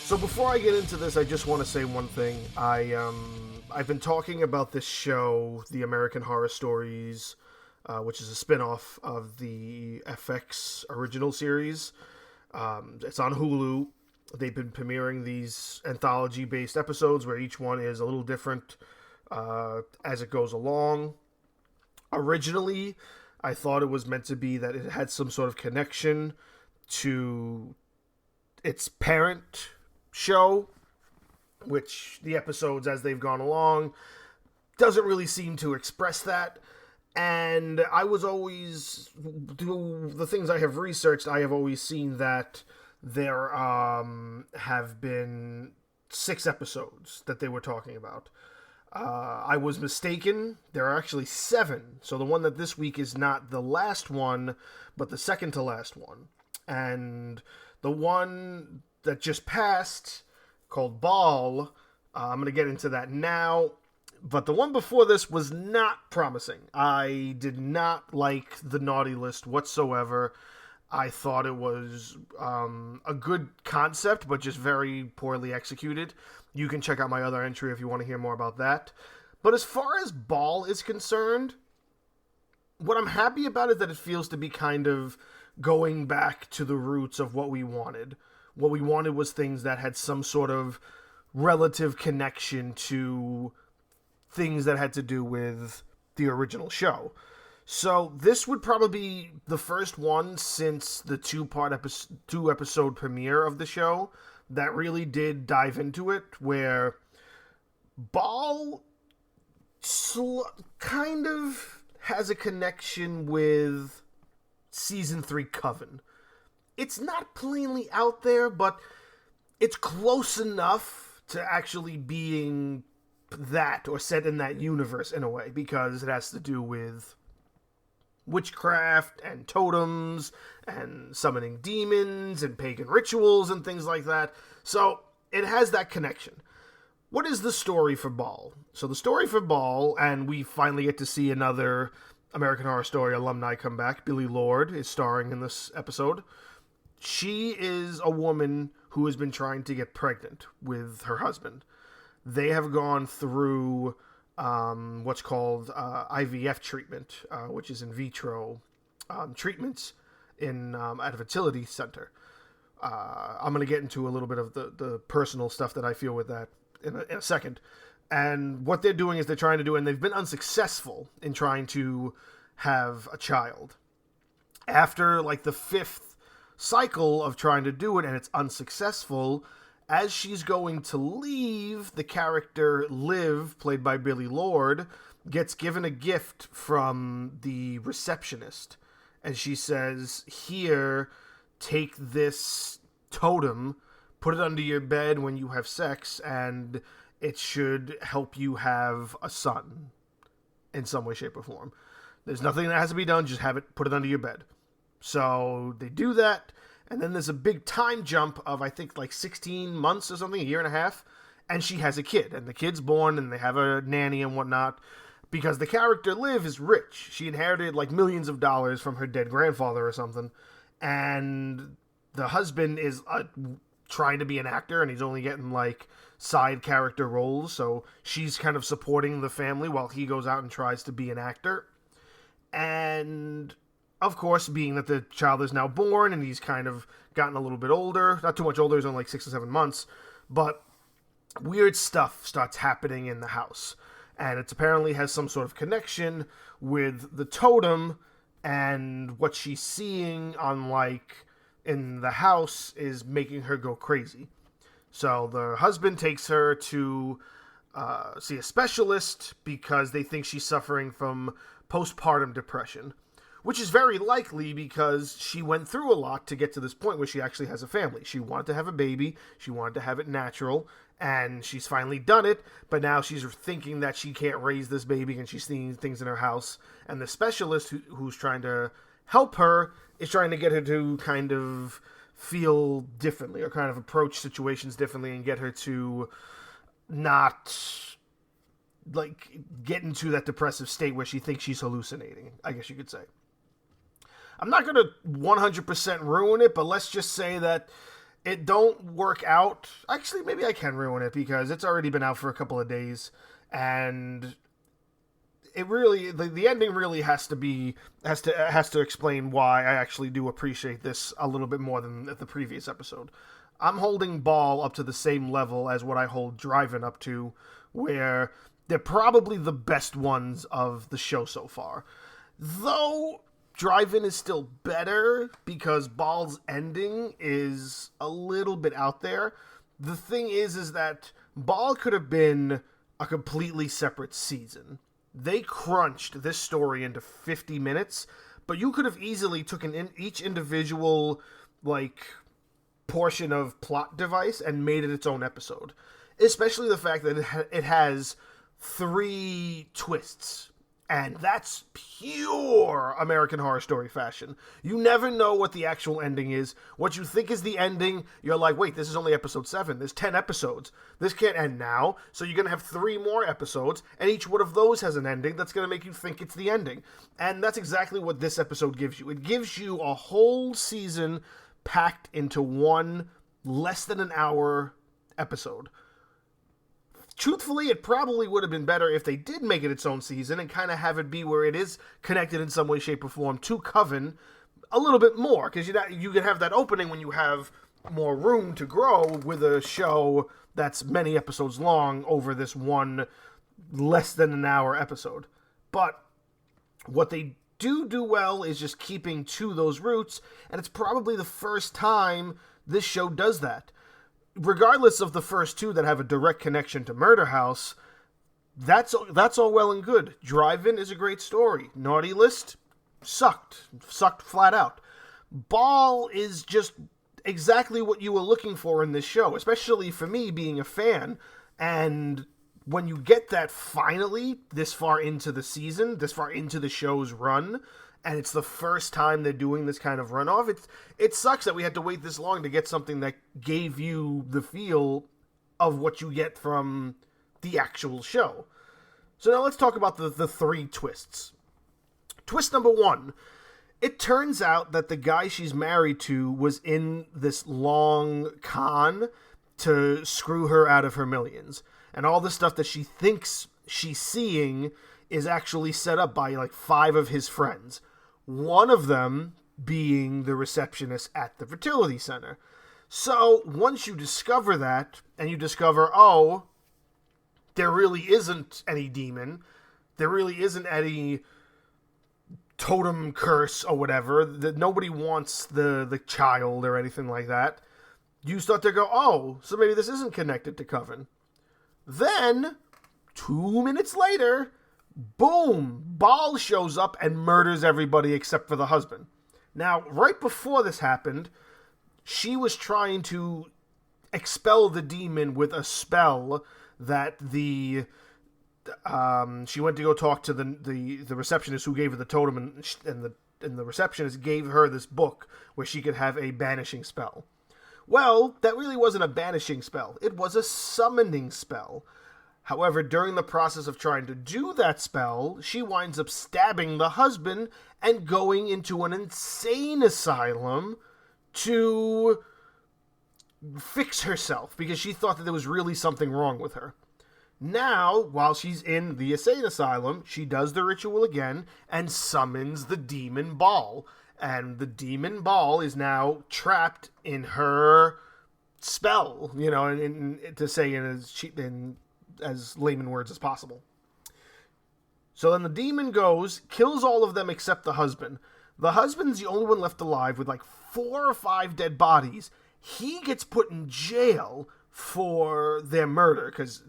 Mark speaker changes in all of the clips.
Speaker 1: So before I get into this, I just want to say one thing. I've been talking about this show, The American Horror Stories, which is a spin-off of the FX original series. It's on Hulu. They've been premiering these anthology-based episodes where each one is a little different as it goes along. Originally, I thought it was meant to be that it had some sort of connection to its parent show, which the episodes as they've gone along doesn't really seem to express that. And I was always, through the things I have researched, I have always seen that there have been 6 episodes that they were talking about. I was mistaken. There are actually 7. So the one that this week is not the last one, but the second to last one. And the one that just passed, called Ball, I'm going to get into that now. But the one before this was not promising. I did not like the naughty list whatsoever. I thought it was a good concept, but just very poorly executed. You can check out my other entry if you want to hear more about that. But as far as Ball is concerned, what I'm happy about is that it feels to be kind of going back to the roots of what we wanted. What we wanted was things that had some sort of relative connection to things that had to do with the original show. So this would probably be the first one since the two episode premiere of the show that really did dive into it, where Ball kind of has a connection with season 3 Coven. It's not plainly out there, but it's close enough to actually being that, or set in that universe in a way, because it has to do with witchcraft and totems and summoning demons and pagan rituals and things like that. So it has that connection. What is the story for Ball? So the story for Ball, and we finally get to see another American Horror Story alumni come back. Billie Lourd is starring in this episode. She is a woman who has been trying to get pregnant with her husband. They have gone through what's called IVF treatment, which is in vitro treatments at a fertility center. I'm going to get into a little bit of the personal stuff that I feel with that in a second. And what they're doing is they're trying to do, and they've been unsuccessful in trying to have a child. After like the 5th cycle of trying to do it and it's unsuccessful, as she's going to leave, the character Liv, played by Billie Lourd, gets given a gift from the receptionist. And she says, "Here, take this totem, put it under your bed when you have sex, and it should help you have a son in some way, shape, or form. There's nothing that has to be done, just have it, put it under your bed." So they do that. And then there's a big time jump of, I think, like 16 months or something, a year and a half. And she has a kid. And the kid's born, and they have a nanny and whatnot. Because the character Liv is rich. She inherited, like, millions of dollars from her dead grandfather or something. And the husband is trying to be an actor, and he's only getting, like, side character roles. So she's kind of supporting the family while he goes out and tries to be an actor. And of course, being that the child is now born and he's kind of gotten a little bit older, not too much older, he's only like 6 or 7 months, but weird stuff starts happening in the house. And it apparently has some sort of connection with the totem, and what she's seeing on, like, in the house is making her go crazy. So the husband takes her to see a specialist because they think she's suffering from postpartum depression. Which is very likely because she went through a lot to get to this point where she actually has a family. She wanted to have a baby. She wanted to have it natural. And she's finally done it. But now she's thinking that she can't raise this baby, and she's seeing things in her house. And the specialist who's trying to help her is trying to get her to kind of feel differently, or kind of approach situations differently, and get her to not, like, get into that depressive state where she thinks she's hallucinating, I guess you could say. I'm not going to 100% ruin it, but let's just say that it don't work out. Actually, maybe I can ruin it because it's already been out for a couple of days, and it really the ending really has to explain why I actually do appreciate this a little bit more than the previous episode. I'm holding Ball up to the same level as what I hold Drive-In up to, where they're probably the best ones of the show so far. Though Drive-In is still better because Ball's ending is a little bit out there. The thing is that Ball could have been a completely separate season. They crunched this story into 50 minutes, but you could have easily taken each individual, portion of plot device and made it its own episode. Especially the fact that it has 3 twists. And that's pure American Horror Story fashion. You never know what the actual ending is. What you think is the ending, you're like, wait, this is only episode 7. There's 10 episodes. This can't end now. So you're going to have 3 more episodes, and each one of those has an ending that's going to make you think it's the ending. And that's exactly what this episode gives you. It gives you a whole season packed into one less than an hour episode. Truthfully, it probably would have been better if they did make it its own season and kind of have it be where it is connected in some way, shape, or form to Coven a little bit more. Because you can have that opening when you have more room to grow with a show that's many episodes long over this one less than an hour episode. But what they do well is just keeping to those roots, and it's probably the first time this show does that. Regardless of the first 2 that have a direct connection to Murder House, that's all well and good. Drive-In is a great story. Naughty List sucked flat out. Ball is just exactly what you were looking for in this show, especially for me being a fan. And when you get that finally this far into the season, this far into the show's run, and it's the first time they're doing this kind of runoff, it sucks that we had to wait this long to get something that gave you the feel of what you get from the actual show. So now let's talk about the 3 twists. Twist number 1. It turns out that the guy she's married to was in this long con to screw her out of her millions. And all the stuff that she thinks she's seeing is actually set up by 5 of his friends. One of them being the receptionist at the fertility center. So once you discover that, and you discover, oh, there really isn't any demon, there really isn't any totem curse or whatever, that nobody wants the child or anything like that, you start to go, oh, so maybe this isn't connected to Coven. Then, 2 minutes later, boom, Ball shows up and murders everybody except for the husband. Now, right before this happened, she was trying to expel the demon with a spell that she went to go talk to the receptionist who gave her the totem, and the receptionist gave her this book where she could have a banishing spell. Well, that really wasn't a banishing spell. It was a summoning spell. However, during the process of trying to do that spell, she winds up stabbing the husband and going into an insane asylum to fix herself because she thought that there was really something wrong with her. Now, while she's in the insane asylum, she does the ritual again and summons the demon Ball. And the demon Ball is now trapped in her spell, to say in as layman words as possible. So then the demon goes, kills all of them except the husband. The husband's the only one left alive with 4 or 5 dead bodies. He gets put in jail for their murder because,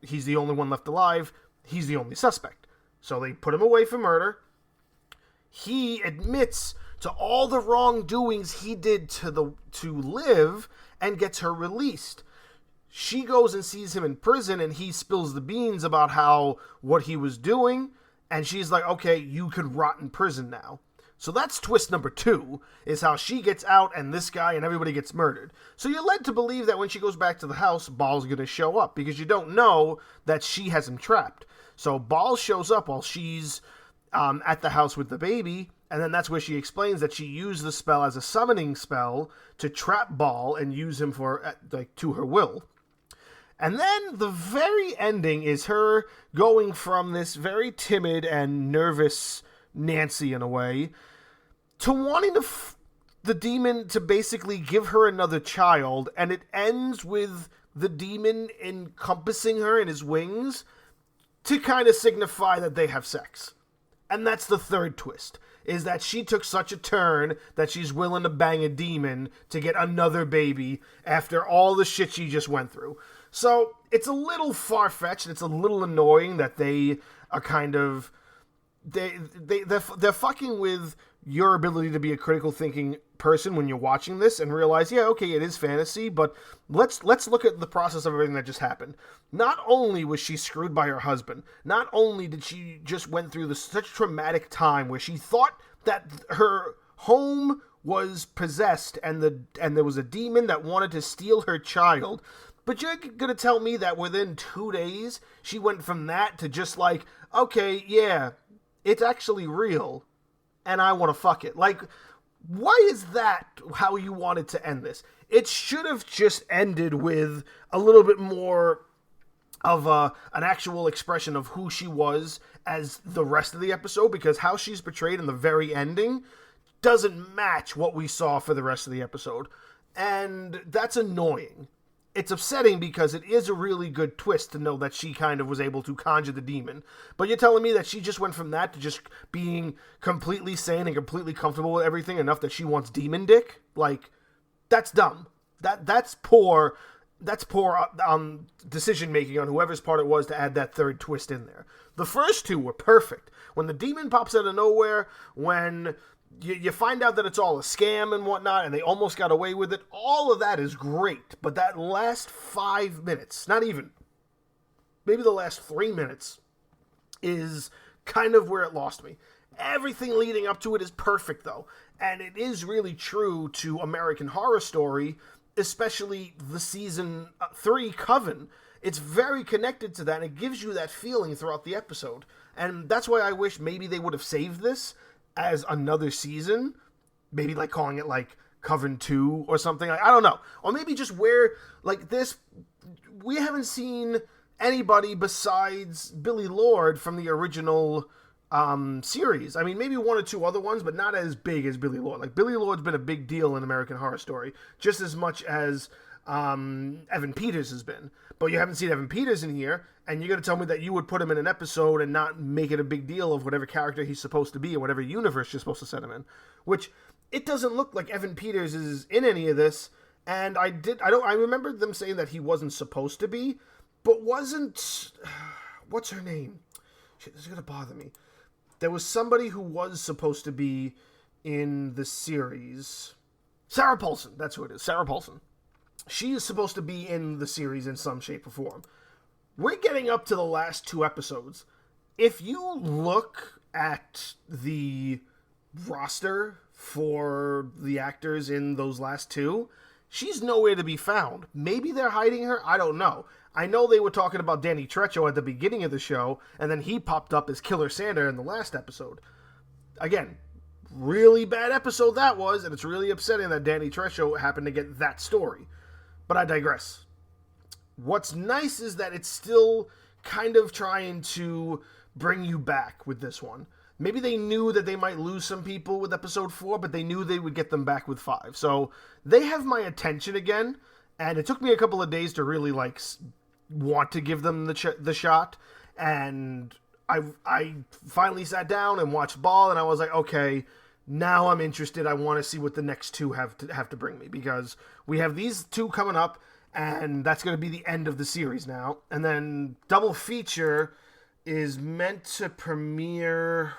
Speaker 1: he's the only one left alive. He's the only suspect. So they put him away for murder. He admits to all the wrongdoings he did to Liv and gets her released. She goes and sees him in prison, and he spills the beans about what he was doing, and she's like, okay, you could rot in prison now. So that's twist number 2, is how she gets out and this guy and everybody gets murdered. So you're led to believe that when she goes back to the house, Ball's going to show up, because you don't know that she has him trapped. So Ball shows up while she's at the house with the baby, And then that's where she explains that she used the spell as a summoning spell to trap Ball and use him for, like, to her will. And then the very ending is her going from this very timid and nervous Nancy, in a way, to wanting the demon to basically give her another child, and it ends with the demon encompassing her in his wings to kind of signify that they have sex. And that's the third twist, is that she took such a turn that she's willing to bang a demon to get another baby after all the shit she just went through. So it's a little far-fetched. It's a little annoying that they are kind of... They're fucking with your ability to be a critical thinking person when you're watching this and realize, yeah, okay, it is fantasy, but let's look at the process of everything that just happened. Not only was she screwed by her husband, not only did she just went through such traumatic time where she thought that her home was possessed and there was a demon that wanted to steal her child. But you're going to tell me that within 2 days, she went from that to just like, okay, yeah, it's actually real, and I want to fuck it. Like, why is that how you wanted to end this? It should have just ended with a little bit more of an actual expression of who she was as the rest of the episode, because how she's portrayed in the very ending doesn't match what we saw for the rest of the episode. And that's annoying. It's upsetting because it is a really good twist to know that she kind of was able to conjure the demon. But you're telling me that she just went from that to just being completely sane and completely comfortable with everything enough that she wants demon dick? Like, that's dumb. That's poor. That's poor decision making on whoever's part it was to add that third twist in there. The first two were perfect. When the demon pops out of nowhere, when you find out that it's all a scam and whatnot, and they almost got away with it. All of that is great, but that last 5 minutes, not even, maybe the last 3 minutes, is kind of where it lost me. Everything leading up to it is perfect, though, and it is really true to American Horror Story, especially the season 3 Coven. It's very connected to that, and it gives you that feeling throughout the episode, and that's why I wish maybe they would have saved this as another season, maybe like calling it like Coven 2 or something. I don't know. Or maybe just where, like this, we haven't seen anybody besides Billy Lord from the original series. I mean, maybe one or two other ones, but not as big as Billy Lord. Like, Billy Lord's been a big deal in American Horror Story, just as much as Evan Peters has been. But you haven't seen Evan Peters in here, and you're going to tell me that you would put him in an episode and not make it a big deal of whatever character he's supposed to be or whatever universe you're supposed to set him in. Which, it doesn't look like Evan Peters is in any of this, and I remember them saying that he wasn't supposed to be, but wasn't, what's her name? Shit, this is going to bother me. There was somebody who was supposed to be in the series. Sarah Paulson, that's who it is, Sarah Paulson. She is supposed to be in the series in some shape or form. We're getting up to the last 2 episodes. If you look at the roster for the actors in those last 2, she's nowhere to be found. Maybe they're hiding her, I don't know. I know they were talking about Danny Trejo at the beginning of the show, and then he popped up as Killer Santa in the last episode. Again, really bad episode that was, and it's really upsetting that Danny Trejo happened to get that story. But I digress. What's nice is that it's still kind of trying to bring you back with this one. Maybe they knew that they might lose some people with episode 4, but they knew they would get them back with 5. So they have my attention again, and it took me a couple of days to really want to give them the shot. And I finally sat down and watched Ball, and I was like, okay, now I'm interested. I want to see what the next 2 have to bring me, because we have these 2 coming up, and that's going to be the end of the series now. And then Double Feature is meant to premiere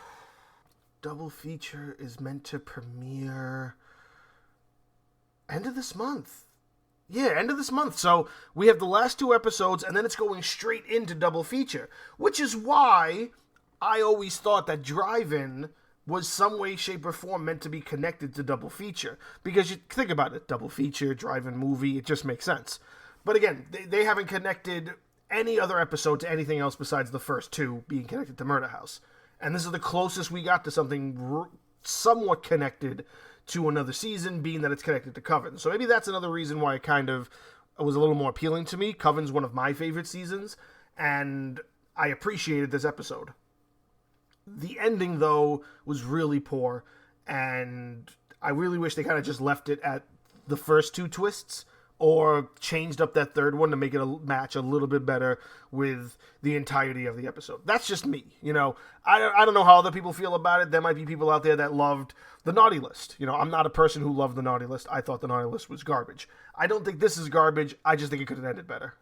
Speaker 1: end of this month. Yeah, end of this month. So we have the last 2 episodes, and then it's going straight into Double Feature, which is why I always thought that Drive-In was some way, shape, or form meant to be connected to Double Feature. Because you think about it, Double Feature, Drive-In movie, it just makes sense. But again, they haven't connected any other episode to anything else besides the first 2 being connected to Murder House. And this is the closest we got to something somewhat connected to another season, being that it's connected to Coven. So maybe that's another reason why it kind of was a little more appealing to me. Coven's one of my favorite seasons, and I appreciated this episode. The ending, though, was really poor, and I really wish they kind of just left it at the first two twists, or changed up that third one to make it match a little bit better with the entirety of the episode. That's just me, you know. I don't know how other people feel about it. There might be people out there that loved the Naughty List. You know, I'm not a person who loved the Naughty List. I thought the Naughty List was garbage. I don't think this is garbage. I just think it could have ended better.